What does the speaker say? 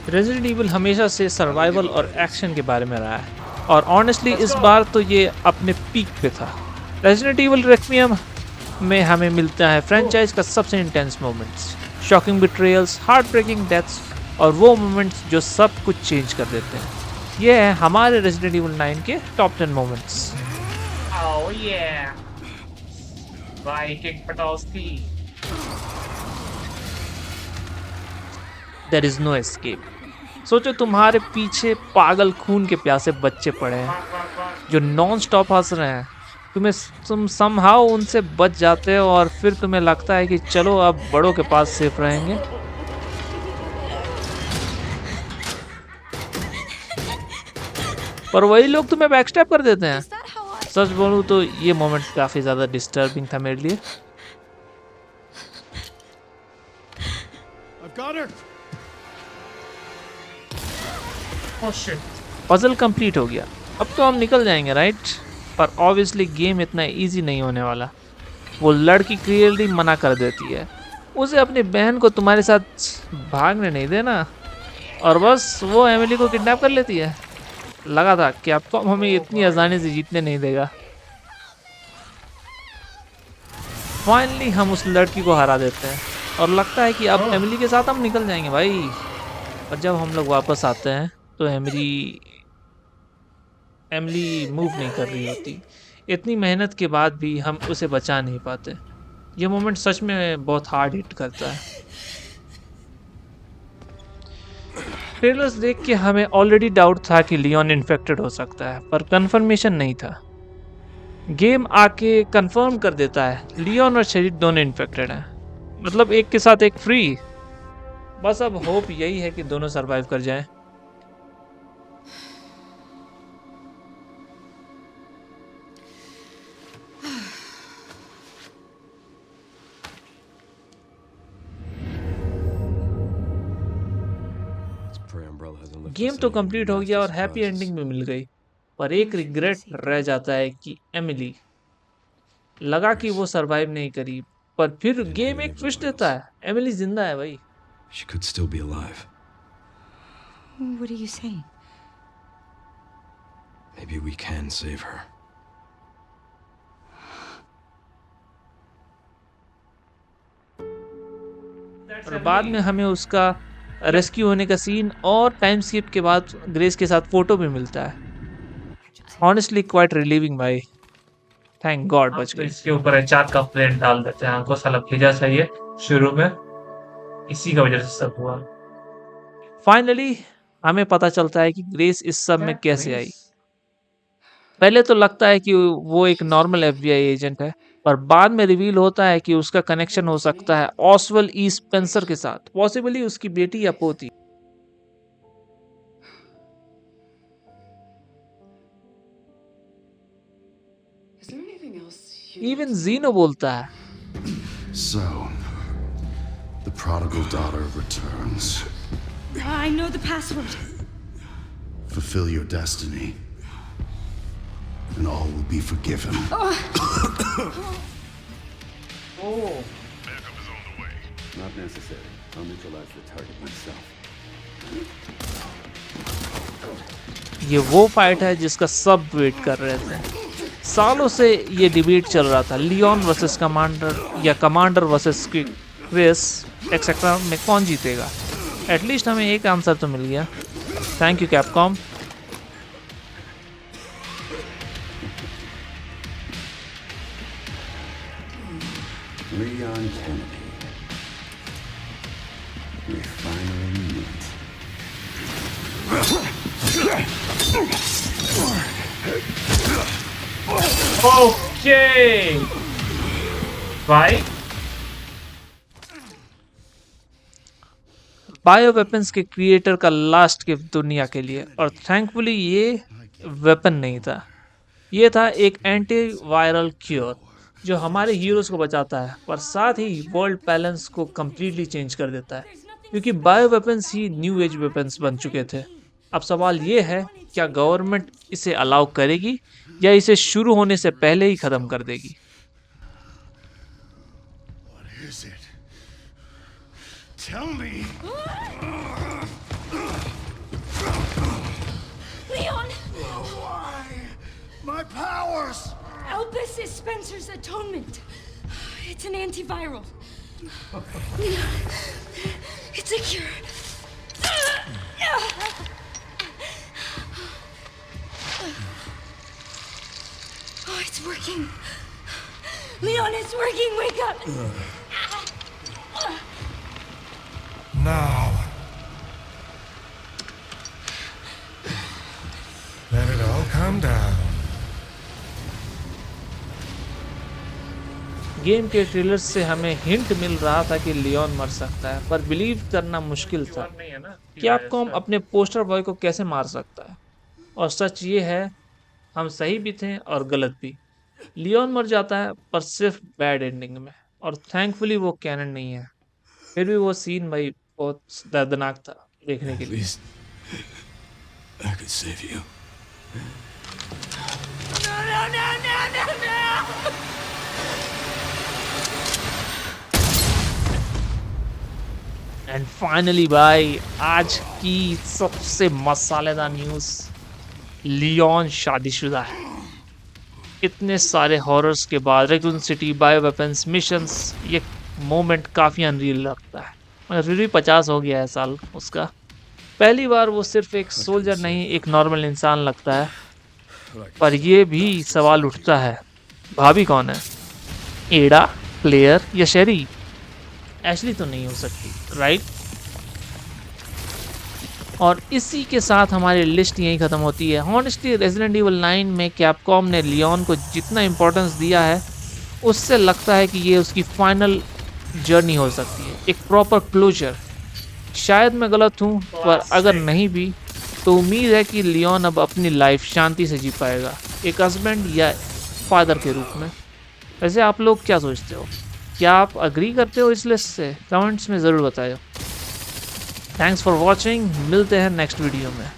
Resident evil हमेशा से survival और एक्शन के बारे में रहा है, और ऑनेस्टली इस बार तो ये अपने पीक पे था। रेजिडेंट इविल रेक्विएम में हमें मिलता है फ्रेंचाइज का सबसे intense moments, shocking betrayals, heart breaking deaths, और वो मोमेंट्स जो सब कुछ चेंज कर देते हैं। ये है हमारे रेजिडेंट इविल 9 के टॉप 10 मोमेंट्स। Oh yeah. भाई किक पटाउस्की। There is no escape. सोचो तुम्हारे पीछे पागल खून के प्यासे बच्चे पड़े हैं जो नॉन स्टॉप हंस रहे हैं। तुम समहाउ उनसे बच जाते हो और फिर तुम्हें लगता है कि चलो अब बड़ों के पास सेफ रहेंगे। पर वही लोग तुम्हें बैकस्टैप कर देते हैं। Is that how I... सच बोलूं तो ये मोमेंट काफी ज्यादा डिस्टर्बिंग था मेरे लिए। I've got her. Oh shit. Puzzle complete हो गया, अब तो हम निकल जाएंगे राइट। पर ऑब्वियसली गेम इतना इजी नहीं होने वाला। वो लड़की क्लियरली मना कर देती है, उसे अपनी बहन को तुम्हारे साथ भागने नहीं देना, और बस वो एमिली को किडनैप कर लेती है। लगा था कि आपको हमें इतनी आसानी से जीतने नहीं देगा। फाइनली हम उस लड़की को हरा देते हैं और लगता है कि अब एमिली के साथ हम निकल जाएंगे भाई। और जब हम लोग वापस आते हैं तो एमिली मूव नहीं कर रही होती। इतनी मेहनत के बाद भी हम उसे बचा नहीं पाते। ये मोमेंट सच में बहुत हार्ड हिट करता है। ट्रेलर्स देख के हमें ऑलरेडी डाउट था कि लियोन इन्फेक्टेड हो सकता है, पर कंफर्मेशन नहीं था। गेम आके कंफर्म कर देता है लियोन और शरीर दोनों इन्फेक्टेड हैं, मतलब एक के साथ एक फ्री। बस अब होप यही है कि दोनों सरवाइव कर जाएं। गेम तो कंप्लीट हो गया और हैप्पी एंडिंग भी मिल गई, पर एक रिग्रेट रह जाता है कि एमिली, लगा कि वो सरवाइव नहीं करी, पर फिर गेम एक ट्विस्ट देता है, एमिली जिंदा है भाई। She could still be alive. What are you saying? Maybe we can save her. और बाद में हमें उसका रेस्क्यू होने का सीन और टाइम स्किप के बाद ग्रेस के साथ फोटो भी मिलता है। ऑनेस्टली क्वाइट रिलीविंग भाई, थैंक गॉड बच तो गई। इसके ऊपर एचआर का प्लेन डाल देते हैं। हमको साला भेजा चाहिए शुरू में, इसी का वजह से सब हुआ। फाइनली हमें पता चलता है कि ग्रेस इस सब में कैसे आई। पहले तो लगता है कि वो एक नॉर्मल एफबीआई एजेंट है, पर बाद में रिवील होता है कि उसका कनेक्शन हो सकता है ऑसवेल ई स्पेंसर के साथ, पॉसिबली उसकी बेटी या पोती। Is there anything else even जीनो बोलता है, So, the prodigal daughter returns. I know the password. Fulfill your destiny, and all will be forgiven. Oh Not necessary. I'll neutralize the target myself. ये वो fight है जिसका सब wait कर रहे थे। सालों से ये डिबेट चल रहा था, लियोन वर्सेस कमांडर या कमांडर वर्सेस क्रिस एक्सेट्रा में कौन जीतेगा। एटलीस्ट हमें एक आंसर तो मिल गया। Thank you Capcom. Leon Kennedy. We finally meet. Okay भाई, बायो वेपन्स के क्रिएटर का लास्ट गिफ्ट दुनिया के लिए, और थैंकफुली ये वेपन नहीं था, ये था एक एंटी वायरल क्योर जो हमारे हीरोज को बचाता है, पर साथ ही वर्ल्ड बैलेंस को कम्प्लीटली चेंज कर देता है, क्योंकि बायो वेपन्स ही न्यू एज वेपन्स बन चुके थे। अब सवाल ये है, क्या गवर्नमेंट इसे अलाउ करेगी या इसे शुरू होने से पहले ही खत्म कर देगी। What is it? Tell me. It's Spencer's atonement. It's an antiviral. It's a cure. Oh, it's working. Leon, it's working. Wake up. Now. Let it all calm down. Game के ट्रेलर से हमें हिंट मिल रहा था कि Leone मर सकता है, पर बिलीव करना मुश्किल था। नहीं है ना कैपकॉम अपने पोस्टर बॉय को कैसे मार सकता है? और सच ये है, हम सही भी थे और गलत भी। लियोन मर जाता है, पर सिर्फ बैड एंडिंग में, और थैंकफुली वो कैनन नहीं है। फिर भी वो सीन भाई बहुत दर्दनाक था देखने के लिए। I could save you. And finally भाई, आज की सबसे मसालेदार न्यूज़, लियोन शादीशुदा है। इतने सारे हॉरर्स के बाद रेक्यून सिटी, बायो वेपन्स, मिशंस, ये मोमेंट काफ़ी अनरियल लगता है, मगर फिर भी 50 हो गया है साल उसका। पहली बार वो सिर्फ एक सोल्जर नहीं, एक नॉर्मल इंसान लगता है। पर ये भी सवाल उठता है, भाभी कौन है? एडा, प्लेयर या शेरी? एशली तो नहीं हो सकती, राइट? और इसी के साथ हमारी लिस्ट यहीं ख़त्म होती है। हॉनेस्टली रेजिडेंट इविल 9 में कैपकॉम ने लियोन को जितना इम्पोर्टेंस दिया है, उससे लगता है कि ये उसकी फाइनल जर्नी हो सकती है, एक प्रॉपर क्लोजर। शायद मैं गलत हूँ, पर अगर नहीं भी तो उम्मीद है कि लियोन अब अपनी लाइफ शांति से जी पाएगा, एक हस्बैंड या फादर के रूप में। वैसे आप लोग क्या सोचते हो? क्या आप अग्री करते हो इस लिस्ट से? कमेंट्स में ज़रूर बताएं। थैंक्स फॉर वॉचिंग, मिलते हैं नेक्स्ट वीडियो में।